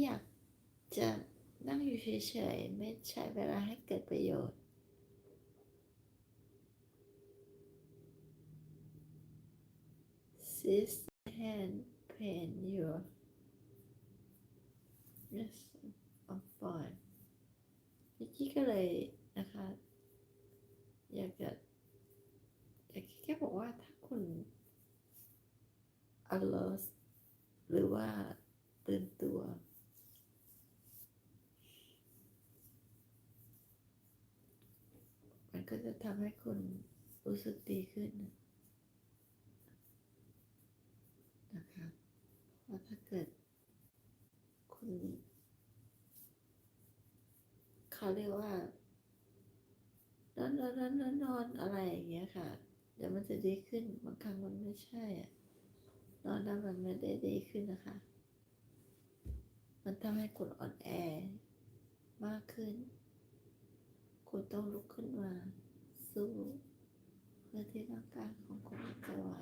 อยากจะนั่งอยู่เฉยๆไม่ใช้เวลาให้เกิดประโยชน์ Sit and paint your yes on fine พี่กี้ก็เลยนะคะอยากแค่บอกว่าถ้าคุณ alert หรือว่าตื่นตัวมันก็จะทำให้คุณรู้สึกดีขึ้นนะคะว่าถ้าเกิดคุณเขาเรียกว่านอนอะไรอย่างเงี้ยค่ะเดี๋ยวมันจะดีขึ้นบางครั้งมันไม่ใช่อะนอนแล้วมันไม่ได้ดีขึ้นนะคะมันทำให้คุณอ่อนแอมากขึ้นคุณต้องลุกขึ้นมาสู้เพื่อที่ร่างกายของคุณจะไหว